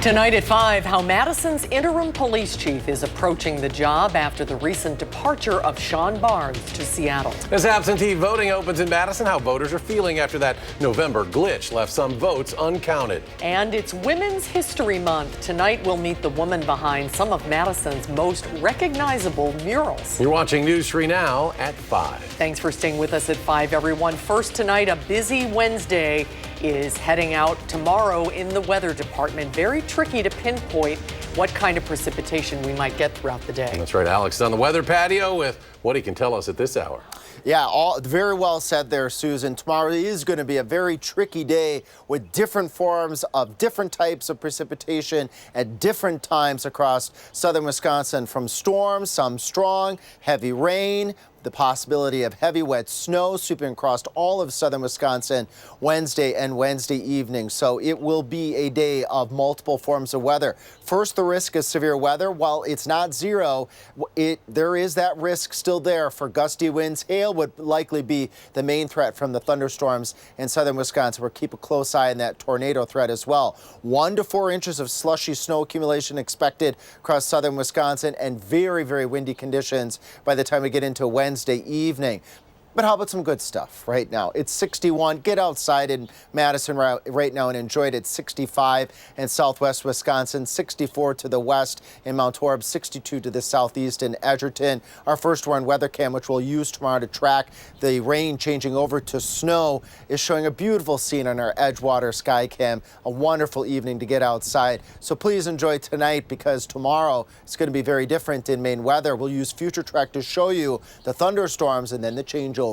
Tonight at 5, how Madison's interim police chief is approaching the job after the recent departure of Sean Barnes to Seattle. As absentee voting opens in Madison, how voters are feeling after that November glitch left some votes uncounted. And it's Women's History Month. Tonight we'll meet the woman behind some of Madison's most recognizable murals. You're watching News 3 Now at 5. Thanks for staying with us at 5, everyone. First tonight, a busy Wednesday is heading out tomorrow in the weather department. Very tricky to pinpoint what kind of precipitation we might get throughout the day. That's right. Alex is on the weather patio with what he can tell us at this hour. Yeah, very well said there, Susan. Tomorrow is going to be a very tricky day with different forms of different types of precipitation at different times across southern Wisconsin, from storms, some strong, heavy rain, the possibility of heavy wet snow sweeping across all of southern Wisconsin Wednesday and Wednesday evening. So it will be a day of multiple forms of weather. First, the risk of severe weather. While it's not zero, there is that risk still there for gusty winds. Hail would likely be the main threat from the thunderstorms in southern Wisconsin. We'll keep a close eye on that tornado threat as well. 1 to 4 inches of slushy snow accumulation expected across southern Wisconsin, and very, very windy conditions by the time we get into Wednesday evening. But how about some good stuff right now? It's 61. Get outside in Madison right now and enjoy it. It's 65 in southwest Wisconsin, 64 to the west in Mount Horeb, 62 to the southeast in Edgerton. Our first one weather cam, which we'll use tomorrow to track the rain changing over to snow, is showing a beautiful scene on our Edgewater sky cam. A wonderful evening to get outside. So please enjoy tonight, because tomorrow it's going to be very different in Maine weather. We'll use Future Track to show you the thunderstorms and then the changeover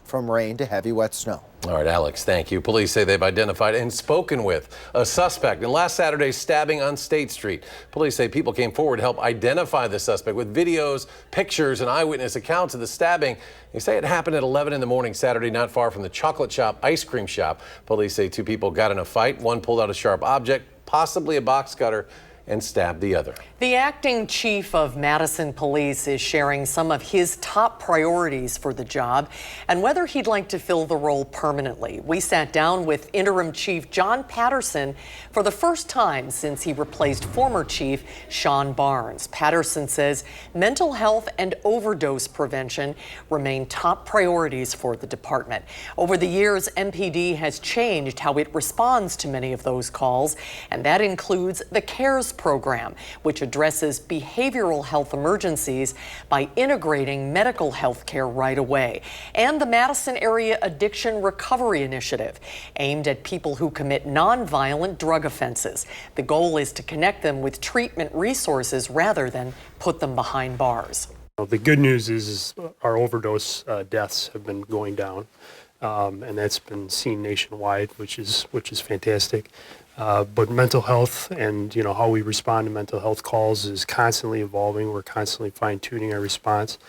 from rain to heavy wet snow. All right, Alex, thank you. Police say they've identified and spoken with a suspect in last Saturday's stabbing on State Street. Police say people came forward to help identify the suspect with videos, pictures, and eyewitness accounts of the stabbing. They say it happened at 11 in the morning Saturday, not far from the chocolate shop, ice cream shop. Police say 2 people got in a fight. One pulled out a sharp object, possibly a box cutter, and stabbed the other. The acting chief of Madison Police is sharing some of his top priorities for the job and whether he'd like to fill the role permanently. We sat down with interim chief John Patterson for the first time since he replaced former chief Sean Barnes. Patterson says mental health and overdose prevention remain top priorities for the department. Over the years, MPD has changed how it responds to many of those calls, and that includes the CARES program, which addresses behavioral health emergencies by integrating medical health care right away, and the Madison Area Addiction Recovery Initiative, aimed at people who commit nonviolent drug offenses. The goal is to connect them with treatment resources rather than put them behind bars. The good news is our overdose deaths have been going down, and that's been seen nationwide, which is fantastic. But mental health and how we respond to mental health calls is constantly evolving. We're constantly fine-tuning our response.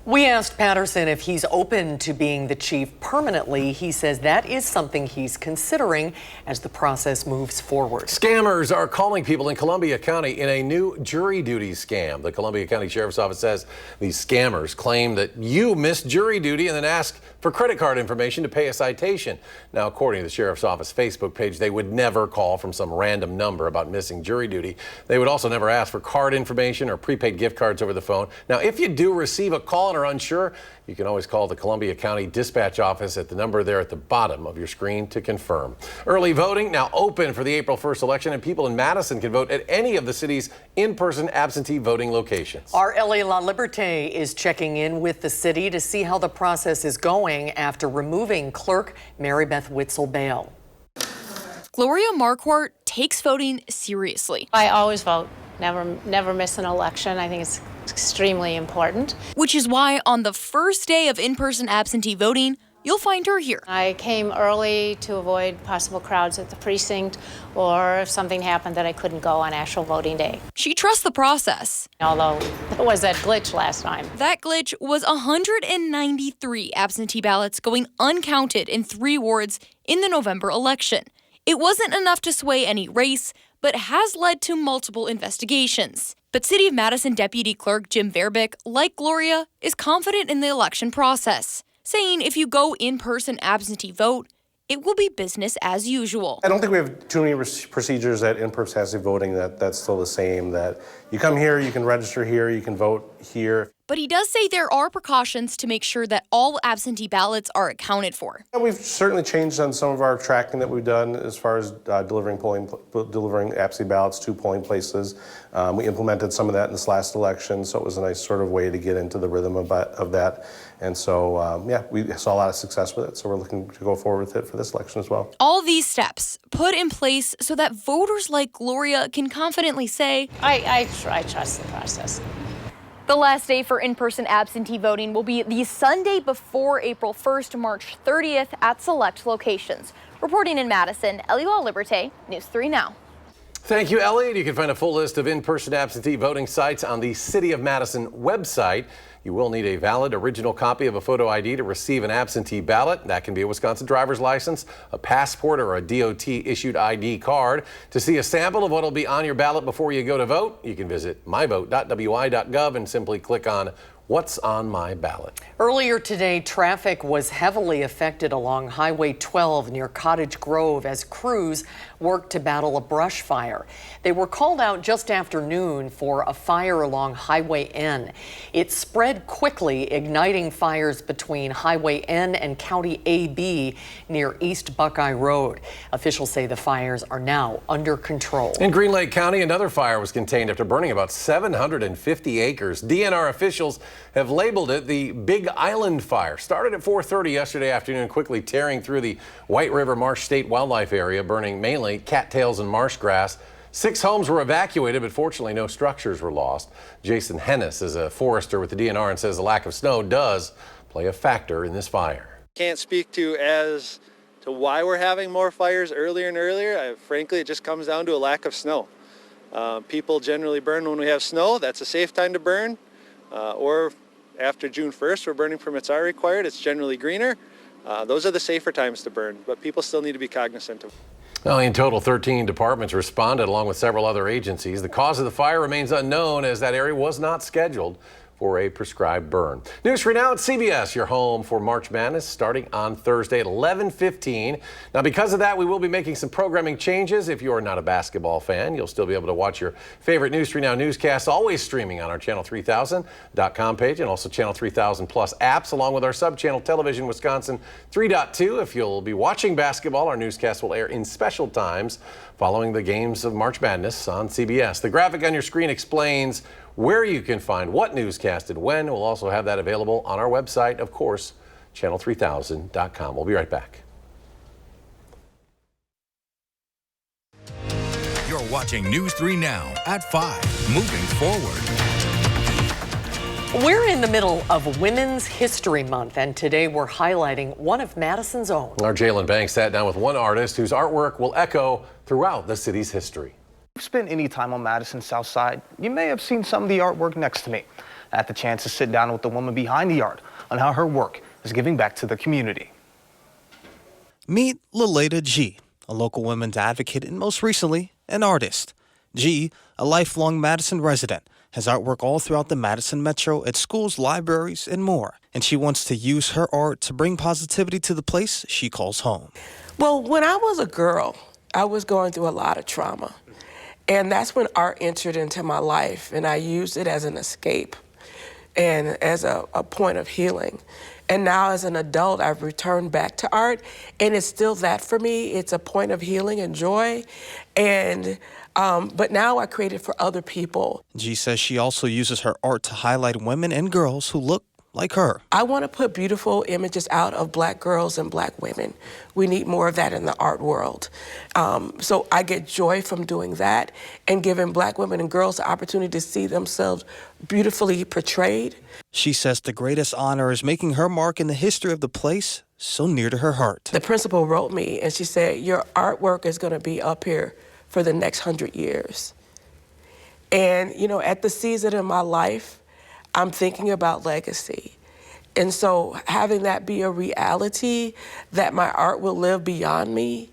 We asked Patterson if he's open to being the chief permanently. He says that is something he's considering as the process moves forward. Scammers are calling people in Columbia County in a new jury duty scam. The Columbia County Sheriff's Office says these scammers claim that you missed jury duty and then ask for credit card information to pay a citation. Now, according to the Sheriff's Office Facebook page, they would never call from some random number about missing jury duty. They would also never ask for card information or prepaid gift cards over the phone. Now, if you do receive a call and are unsure, you can always call the Columbia County Dispatch Office at the number there at the bottom of your screen to confirm. Early voting now open for the April 1st election, and people in Madison can vote at any of the city's in-person absentee voting locations. Our Ellie La Liberté is checking in with the city to see how the process is going after removing clerk Mary Beth Witzel-Bale. Gloria Marquardt takes voting seriously. I always vote. Never miss an election. I think it's extremely important. Which is why on the first day of in-person absentee voting, you'll find her here. I came early to avoid possible crowds at the precinct, or if something happened that I couldn't go on actual voting day. She trusts the process. Although there was that glitch last time. That glitch was 193 absentee ballots going uncounted in 3 wards in the November election. It wasn't enough to sway any race, but has led to multiple investigations. But City of Madison Deputy Clerk Jim Verbeek, like Gloria, is confident in the election process, saying if you go in-person absentee vote, it will be business as usual. I don't think we have too many procedures at in-person absentee voting that's still the same, that you come here, you can register here, you can vote here. But he does say there are precautions to make sure that all absentee ballots are accounted for. We've certainly changed on some of our tracking that we've done as far as delivering absentee ballots to polling places. We implemented some of that in this last election, so it was a nice sort of way to get into the rhythm of that. And so, yeah, we saw a lot of success with it, so we're looking to go forward with it for this election as well. All these steps put in place so that voters like Gloria can confidently say, I trust the process. the last day for in-person absentee voting will be the Sunday before April 1st, March 30th at select locations. Reporting in Madison, Ellie LaLiberte, News 3 Now. Thank you, Ellie. You can find a full list of in-person absentee voting sites on the City of Madison website. You will need a valid original copy of a photo ID to receive an absentee ballot. That can be a Wisconsin driver's license, a passport, or a DOT-issued ID card. To see a sample of what will be on your ballot before you go to vote, you can visit myvote.wi.gov and simply click on What's on My Ballot. Earlier today, traffic was heavily affected along Highway 12 near Cottage Grove as crews worked to battle a brush fire. They were called out just after noon for a fire along Highway N. It spread quickly, igniting fires between Highway N and County AB near East Buckeye Road. Officials say the fires are now under control. In Green Lake County, another fire was contained after burning about 750 acres. DNR officials have labeled it the Big Island Fire. Started at 4:30 yesterday afternoon, quickly tearing through the White River Marsh State Wildlife Area, burning mainly cattails and marsh grass. 6 homes were evacuated, but fortunately no structures were lost. Jason Hennis is a forester with the DNR and says the lack of snow does play a factor in this fire. Can't speak as to why we're having more fires earlier and earlier. Frankly, it just comes down to a lack of snow. People generally burn when we have snow. That's a safe time to burn. Or after June 1st, where burning permits are required. It's generally greener. Those are the safer times to burn, but people still need to be cognizant of. Well, in total, 13 departments responded along with several other agencies. The cause of the fire remains unknown as that area was not scheduled for a prescribed burn. News for now at CBS, your home for March Madness starting on Thursday at 11:15. Now, because of that, we will be making some programming changes. If you are not a basketball fan, you'll still be able to watch your favorite News 3 Now newscasts, always streaming on our channel3000.com page and also Channel 3000 Plus apps, along with our sub-channel Television Wisconsin 3.2. If you'll be watching basketball, our newscast will air in special times following the games of March Madness on CBS. The graphic on your screen explains where you can find what newscasted when. We'll also have that available on our website, of course, channel3000.com. We'll be right back. You're watching News 3 Now at 5, moving forward. We're in the middle of Women's History Month, and today we're highlighting one of Madison's own. Our Jalen Banks sat down with one artist whose artwork will echo throughout the city's history. If you've spent any time on Madison's South Side, you may have seen some of the artwork next to me. I had the chance to sit down with the woman behind the art on how her work is giving back to the community. Meet Laleta G, a local women's advocate and most recently, an artist. G, a lifelong Madison resident, has artwork all throughout the Madison Metro at schools, libraries, and more. And she wants to use her art to bring positivity to the place she calls home. Well, when I was a girl, I was going through a lot of trauma. And that's when art entered into my life, and I used it as an escape and as a point of healing. And now as an adult, I've returned back to art, and it's still that for me. It's a point of healing and joy. And but now I create it for other people. G says she also uses her art to highlight women and girls who look like her. I want to put beautiful images out of Black girls and Black women. We need more of that in the art world. So I get joy from doing that and giving Black women and girls the opportunity to see themselves beautifully portrayed. She says the greatest honor is making her mark in the history of the place so near to her heart. The principal wrote me and she said, your artwork is going to be up here for the next 100 years. And, you know, at the season in my life, I'm thinking about legacy. And so having that be a reality, that my art will live beyond me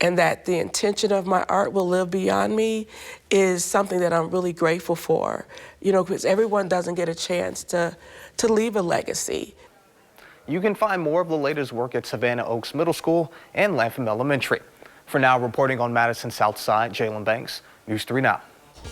and that the intention of my art will live beyond me is something that I'm really grateful for. You know, because everyone doesn't get a chance to leave a legacy. You can find more of the latest work at Savannah Oaks Middle School and Lanpham Elementary. For now, reporting on Madison South Side, Jalen Banks, News 3 Now.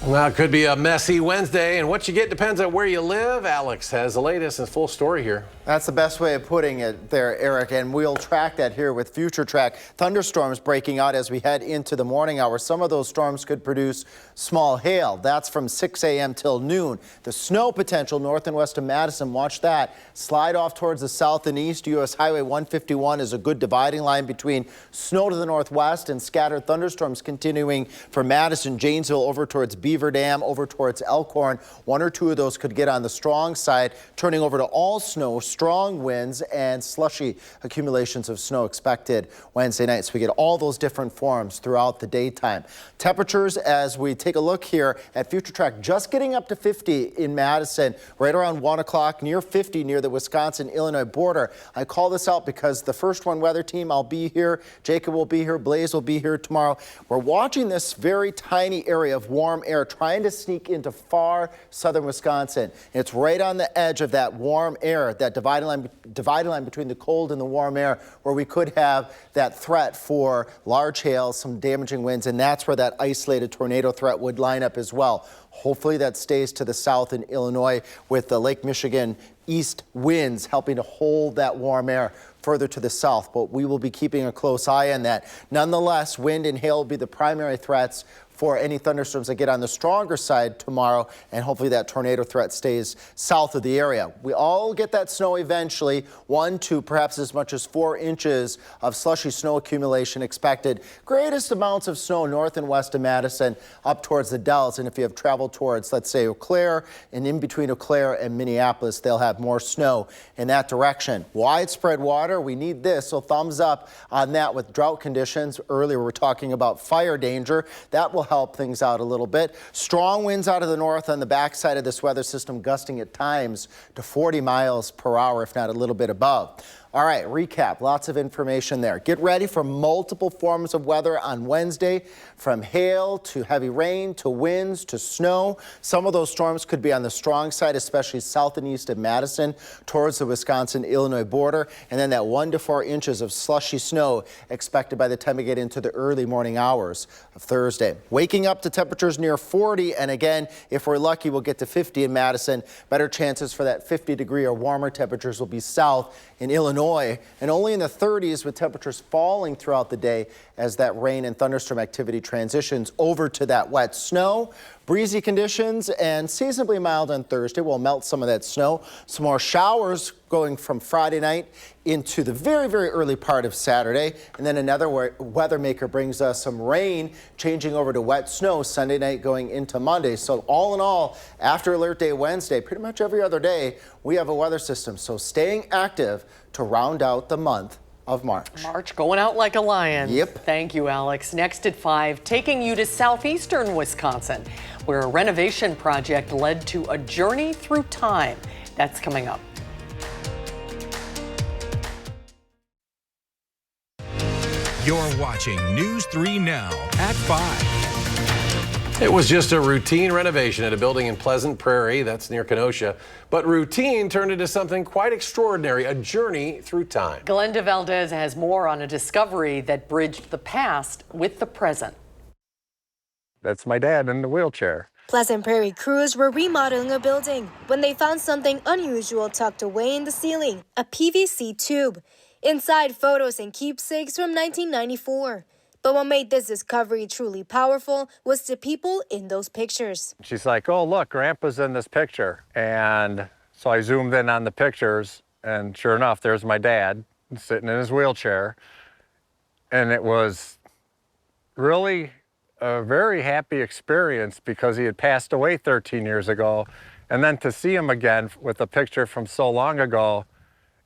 Well, it could be a messy Wednesday, and what you get depends on where you live. Alex has the latest and full story here. That's the best way of putting it there, Eric, and we'll track that here with Future Track. Thunderstorms breaking out as we head into the morning hours. Some of those storms could produce small hail. That's from 6 a.m. till noon. The snow potential north and west of Madison, watch that. Slide off towards the south and east. U.S. Highway 151 is a good dividing line between snow to the northwest and scattered thunderstorms continuing for Madison, Janesville over towards Beaver Dam, over towards Elkhorn. One or two of those could get on the strong side, turning over to all snow, strong winds, and slushy accumulations of snow expected Wednesday night. So we get all those different forms throughout the daytime. Temperatures, as we take a look here at Future Track, just getting up to 50 in Madison, right around 1 o'clock, near 50 near the Wisconsin-Illinois border. I call this out because the First One weather team, I'll be here, Jacob will be here, Blaze will be here tomorrow. We're watching this very tiny area of warm air trying to sneak into far southern Wisconsin. It's right on the edge of that warm air, that dividing line between the cold and the warm air, where we could have that threat for large hail, some damaging winds, and that's where that isolated tornado threat would line up as well. Hopefully that stays to the south in Illinois with the Lake Michigan east winds helping to hold that warm air further to the south, but we will be keeping a close eye on that. Nonetheless, wind and hail will be the primary threats for any thunderstorms that get on the stronger side tomorrow, and hopefully that tornado threat stays south of the area. We all get that snow eventually, 1 to perhaps as much as 4 inches of slushy snow accumulation expected. Greatest amounts of snow north and west of Madison up towards the Dells, and if you have traveled towards, let's say, Eau Claire, and in between Eau Claire and Minneapolis, they'll have more snow in that direction. Widespread water, we need this, so thumbs up on that with drought conditions. Earlier we were talking about fire danger. That will help things out a little bit. Strong winds out of the north on the backside of this weather system, gusting at times to 40 miles per hour, if not a little bit above. All right, recap, lots of information there. Get ready for multiple forms of weather on Wednesday, from hail to heavy rain to winds to snow. Some of those storms could be on the strong side, especially south and east of Madison towards the Wisconsin-Illinois border. And then that 1 to 4 inches of slushy snow expected by the time we get into the early morning hours of Thursday. Waking up to temperatures near 40, and again, if we're lucky, we'll get to 50 in Madison. Better chances for that 50-degree or warmer temperatures will be south in Illinois, and only in the 30s with temperatures falling throughout the day as that rain and thunderstorm activity transitions over to that wet snow. Breezy conditions and seasonably mild on Thursday will melt some of that snow. Some more showers going from Friday night into the very, very early part of Saturday. And then another weather maker brings us some rain changing over to wet snow Sunday night going into Monday. So all in all, after Alert Day Wednesday, pretty much every other day, we have a weather system. So staying active to round out the month of March. March going out like a lion. Yep. Thank you, Alex. Next at 5, taking you to southeastern Wisconsin, where a renovation project led to a journey through time. That's coming up. You're watching News 3 Now at 5. It was just a routine renovation at a building in Pleasant Prairie, that's near Kenosha, but routine turned into something quite extraordinary, a journey through time. Glenda Valdez has more on a discovery that bridged the past with the present. That's my dad in the wheelchair. Pleasant Prairie crews were remodeling a building when they found something unusual tucked away in the ceiling, a PVC tube. Inside, photos and keepsakes from 1994. But what made this discovery truly powerful was the people in those pictures. She's like, oh, look, Grandpa's in this picture. And so I zoomed in on the pictures, and sure enough, there's my dad sitting in his wheelchair. And it was really a very happy experience because he had passed away 13 years ago. And then to see him again with a picture from so long ago,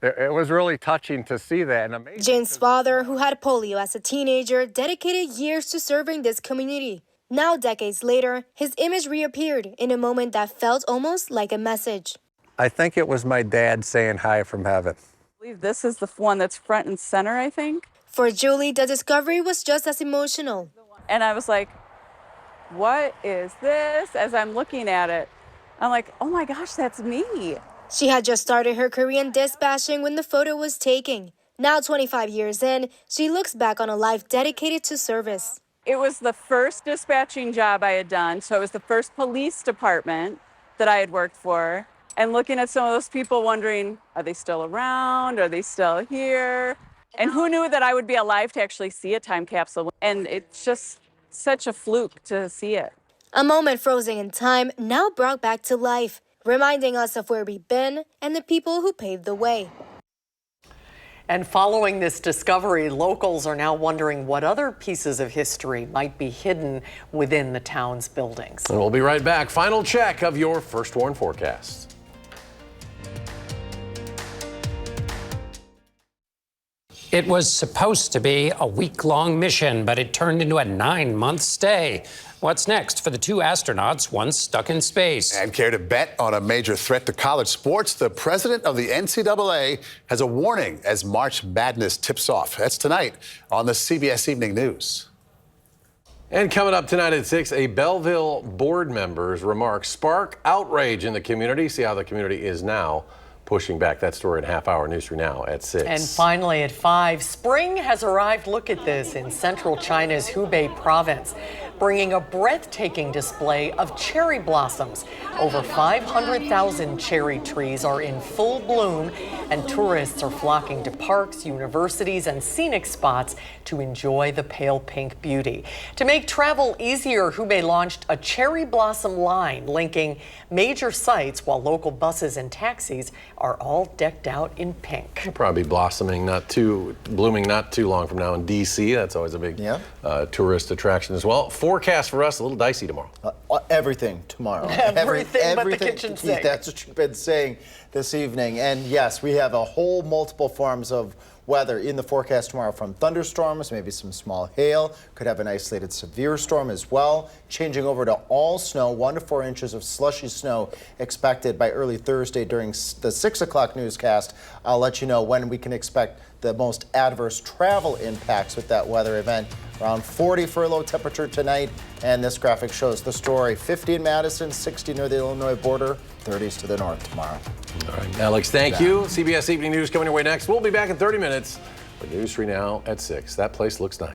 it was really touching to see that and amazing. Jane's father, who had polio as a teenager, dedicated years to serving this community. Now, decades later, his image reappeared in a moment that felt almost like a message. I think it was my dad saying hi from heaven. I believe this is the one that's front and center, I think. For Julie, the discovery was just as emotional. And I was like, what is this? As I'm looking at it, I'm like, oh my gosh, that's me. She had just started her career in dispatching when the photo was taken. Now, 25 years in, she looks back on a life dedicated to service. It was the first dispatching job I had done, so it was the first police department that I had worked for. And looking at some of those people wondering, are they still around? Are they still here? And who knew that I would be alive to actually see a time capsule? And it's just such a fluke to see it. A moment frozen in time, now brought back to life, reminding us of where we've been and the people who paved the way. And following this discovery, locals are now wondering what other pieces of history might be hidden within the town's buildings. And we'll be right back. Final check of your First Warn forecast. It was supposed to be a week-long mission, but it turned into a 9-month stay. What's next for the 2 astronauts once stuck in space? And care to bet on a major threat to college sports? The president of the NCAA has a warning as March Madness tips off. That's tonight on the CBS Evening News. And coming up tonight at 6, a Belleville board member's remarks spark outrage in the community. See how the community is now pushing back. That story in half-hour News 3 Now at 6. And finally at 5, spring has arrived, look at this, in central China's Hubei province, bringing a breathtaking display of cherry blossoms. Over 500,000 cherry trees are in full bloom, and tourists are flocking to parks, universities, and scenic spots to enjoy the pale pink beauty. To make travel easier, Hubei launched a cherry blossom line linking major sites, while local buses and taxis are all decked out in pink. It'll probably be blooming not too long from now in D.C. That's always a big tourist attraction as well. Forecast for us, a little dicey tomorrow. Everything tomorrow. Everything but the kitchen sink. That's what you've been saying this evening. And yes, we have a whole multiple forms of weather in the forecast tomorrow, from thunderstorms, maybe some small hail, could have an isolated severe storm as well, changing over to all snow, 1 to 4 inches of slushy snow expected by early Thursday during the 6 o'clock newscast. I'll let you know when we can expect the most adverse travel impacts with that weather event. Around 40 for a low temperature tonight, and this graphic shows the story. 50 in Madison, 60 near the Illinois border, 30s to the north tomorrow. All right, Alex, thank you. CBS Evening News coming your way next. We'll be back in 30 minutes with News 3 Now at 6. That place looks nice.